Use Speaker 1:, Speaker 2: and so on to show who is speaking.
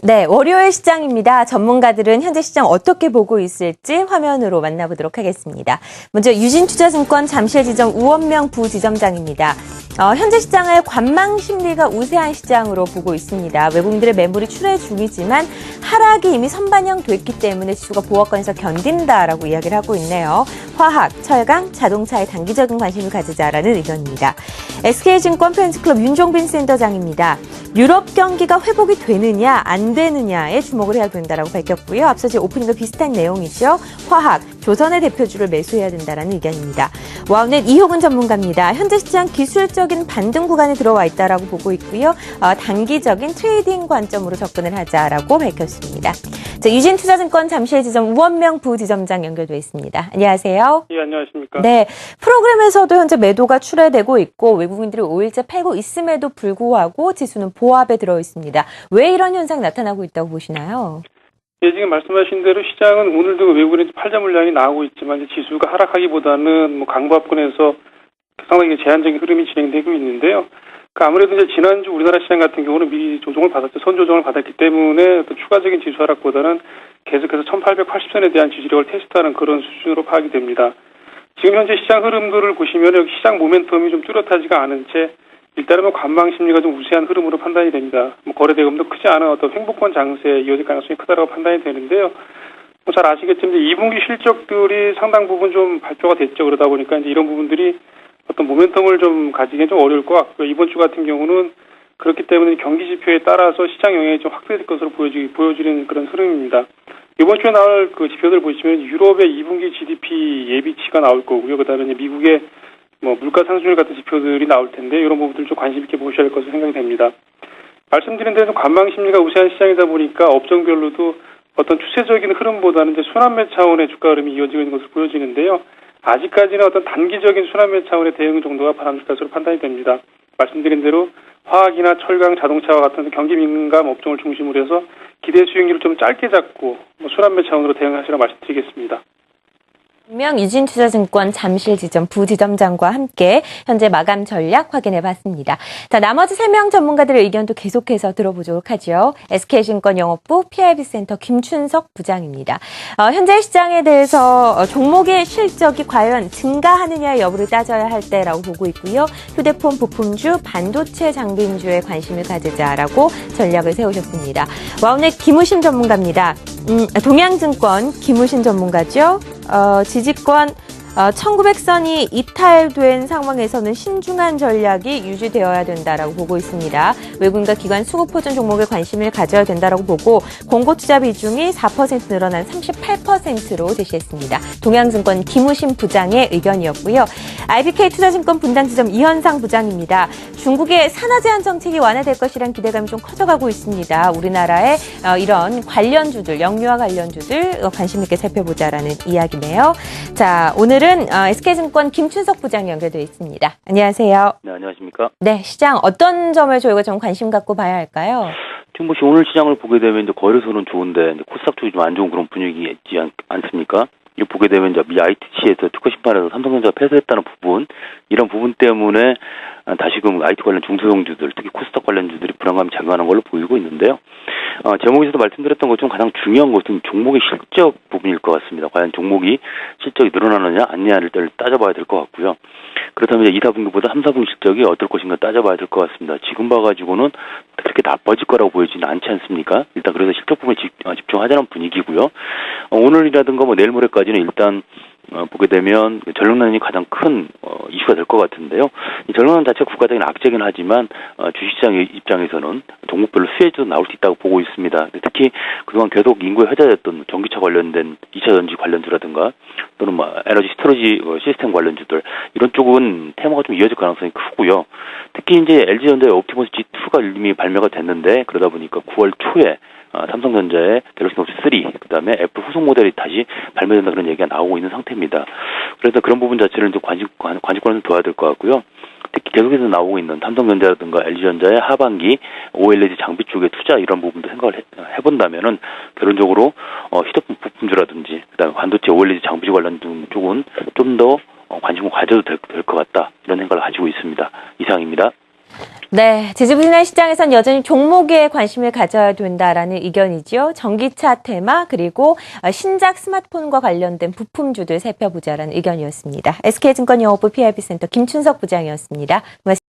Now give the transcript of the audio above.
Speaker 1: 네, 월요일 시장입니다. 전문가들은 현재 시장 어떻게 보고 있을지 화면으로 만나보도록 하겠습니다. 먼저 유진투자증권 잠실지점 우원명 부지점장입니다. 현재 시장을 관망 심리가 우세한 시장으로 보고 있습니다. 외국인들의 매물이 출회 중이지만 하락이 이미 선반영됐기 때문에 지수가 보합권에서 견딘다라고 이야기를 하고 있네요. 화학, 철강, 자동차에 단기적인 관심을 가지자라는 의견입니다. SK증권 팬츠클럽 윤종빈 센터장입니다. 유럽 경기가 회복이 되느냐 안 되느냐에 주목을 해야 된다라고 밝혔고요. 앞서 제 오프닝과 비슷한 내용이죠. 화학, 조선의 대표주를 매수해야 된다라는 의견입니다. 와우넷 이효근 전문가입니다. 현재 시장 기술적인 반등 구간에 들어와 있다라고 보고 있고요. 단기적인 트레이딩 관점으로 접근을 하자라고 밝혔습니다. 자, 유진투자증권 잠실지점 우원명 부지점장 연결돼 있습니다. 안녕하세요.
Speaker 2: 예, 안녕하십니까.
Speaker 1: 네, 프로그램에서도 현재 매도가 출회되고 있고 외국인들이 5일째 팔고 있음에도 불구하고 지수는 보합에 들어 있습니다. 왜 이런 현상이 나타나고 있다고 보시나요?
Speaker 2: 예, 지금 말씀하신 대로 시장은 오늘도 외국인의 팔자 물량이 나오고 있지만 이제 지수가 하락하기보다는 강보합권에서 상당히 제한적인 흐름이 진행되고 있는데요. 아무래도 이제 지난주 우리나라 시장 같은 경우는 미리 조정을 받았죠. 선조정을 받았기 때문에 또 추가적인 지수 하락보다는 계속해서 1880선에 대한 지지력을 테스트하는 그런 수준으로 파악이 됩니다. 지금 현재 시장 흐름들을 보시면 여기 시장 모멘텀이 좀 뚜렷하지가 않은 채 일단은 관망 심리가 좀 우세한 흐름으로 판단이 됩니다. 거래대금도 크지 않은 어떤 횡보권 장세에 이어질 가능성이 크다고 판단이 되는데요. 잘 아시겠지만 이제 2분기 실적들이 상당 부분 좀 발표가 됐죠. 그러다 보니까 이제 이런 부분들이 어떤 모멘텀을 좀 가지기는 좀 어려울 것 같고요. 이번 주 같은 경우는 그렇기 때문에 경기 지표에 따라서 시장 영향이 좀 확대될 것으로 보여지는 그런 흐름입니다. 이번 주에 나올 그 지표들 보시면 유럽의 2분기 GDP 예비치가 나올 거고요. 그다음에 미국의 물가 상승률 같은 지표들이 나올 텐데 이런 부분들 좀 관심 있게 보셔야 할 것으로 생각이 됩니다. 말씀드린 대로 관망 심리가 우세한 시장이다 보니까 업종별로도 어떤 추세적인 흐름보다는 이제 순환매 차원의 주가 흐름이 이어지고 있는 것으로 보여지는데요. 아직까지는 어떤 단기적인 순환매 차원의 대응 정도가 바람직할 것으로 판단이 됩니다. 말씀드린 대로 화학이나 철강, 자동차와 같은 경기 민감 업종을 중심으로 해서 기대 수익률을 좀 짧게 잡고 순환매 차원으로 대응하시라고 말씀드리겠습니다.
Speaker 1: 유진투자증권 잠실지점 부지점장과 함께 현재 마감 전략 확인해봤습니다. 자, 나머지 3명 전문가들의 의견도 계속해서 들어보도록 하죠. SK증권 영업부 PIB센터 김춘석 부장입니다. 현재 시장에 대해서 종목의 실적이 과연 증가하느냐의 여부를 따져야 할 때라고 보고 있고요. 휴대폰 부품주, 반도체 장비주에 관심을 가지자라고 전략을 세우셨습니다. 와우넷 김우신 전문가입니다. 동양증권 김우신 전문가죠. 지지권 1900선이 이탈된 상황에서는 신중한 전략이 유지되어야 된다라고 보고 있습니다. 외국인과 기관 수급보전 종목에 관심을 가져야 된다라고 보고 공고투자 비중이 4% 늘어난 38%로 제시했습니다. 동양증권 김우신 부장의 의견이었고요. IBK 투자증권 분당지점 이현상 부장입니다. 중국의 산화 제한 정책이 완화될 것이란 기대감이 좀 커져가고 있습니다. 우리나라의 이런 관련주들, 영유아 관련주들 관심 있게 살펴보자라는 이야기네요. 자, 오늘은 SK증권 김춘석 부장이 연결되어 있습니다. 안녕하세요.
Speaker 3: 네, 안녕하십니까?
Speaker 1: 네, 시장 어떤 점을 저희가 좀 관심 갖고 봐야 할까요?
Speaker 3: 지금 오늘 시장을 보게 되면 이제 거래소는 좋은데 이제 코스닥 쪽이 좀 안 좋은 그런 분위기 있지 않습니까? 이거 보게 되면 이제 미 ITC에서 특허 심판에서 삼성전자가 패소했다는 부분, 이런 부분 때문에 다시금 IT 관련 중소형주들, 특히 코스닥 관련주들이 불안감이 증가하는 걸로 보이고 있는데요. 제목에서도 말씀드렸던 것중 가장 중요한 것은 종목의 실적 부분일 것 같습니다. 과연 종목이 실적이 늘어나느냐 아니냐를 따져봐야 될 것 같고요. 그렇다면 이제 2, 4분기보다 3, 4분기 실적이 어떨 것인가 따져봐야 될 것 같습니다. 지금 봐가지고는 그렇게 나빠질 거라고 보이지는 않지 않습니까? 일단 그래서 실적 부분에 집중하자는 분위기고요. 오늘이라든가 내일 모레까지는 일단 보게 되면 전력난이 가장 큰 이슈가 될 것 같은데요. 이 전력난 자체가 국가적인 악재긴 하지만 주식시장 입장에서는 종목별로 수혜도 나올 수 있다고 보고 있습니다. 특히 그동안 계속 인구에 회자됐던 전기차 관련된 2차 전지 관련주라든가 또는 에너지 스토리지 시스템 관련주들, 이런 쪽은 테마가 좀 이어질 가능성이 크고요. 특히 이제 LG전자의 옵티머스 G2가 이미 발매가 됐는데 그러다 보니까 9월 초에 삼성전자의 갤럭시 노트 3, 그다음에 애플 후속 모델이 다시 발매된다 그런 얘기가 나오고 있는 상태입니다. 그래서 그런 부분 자체를 좀 관심권에서 둬야 될 것 같고요. 특히 계속해서 나오고 있는 삼성전자라든가 LG전자의 하반기 OLED 장비 쪽의 투자, 이런 부분도 생각을 해본다면은 결론적으로 휴대폰 부품주라든지 그다음에 반도체 OLED 장비 관련 쪽은 좀 더 관심을 가져도 될 것 같다, 이런 생각을 가지고 있습니다. 이상입니다.
Speaker 1: 네, 지지부진한 시장에선 여전히 종목에 관심을 가져야 된다라는 의견이죠. 전기차 테마 그리고 신작 스마트폰과 관련된 부품주들 살펴보자라는 의견이었습니다. SK증권 영업부 PIB센터 김춘석 부장이었습니다. 고맙습니다.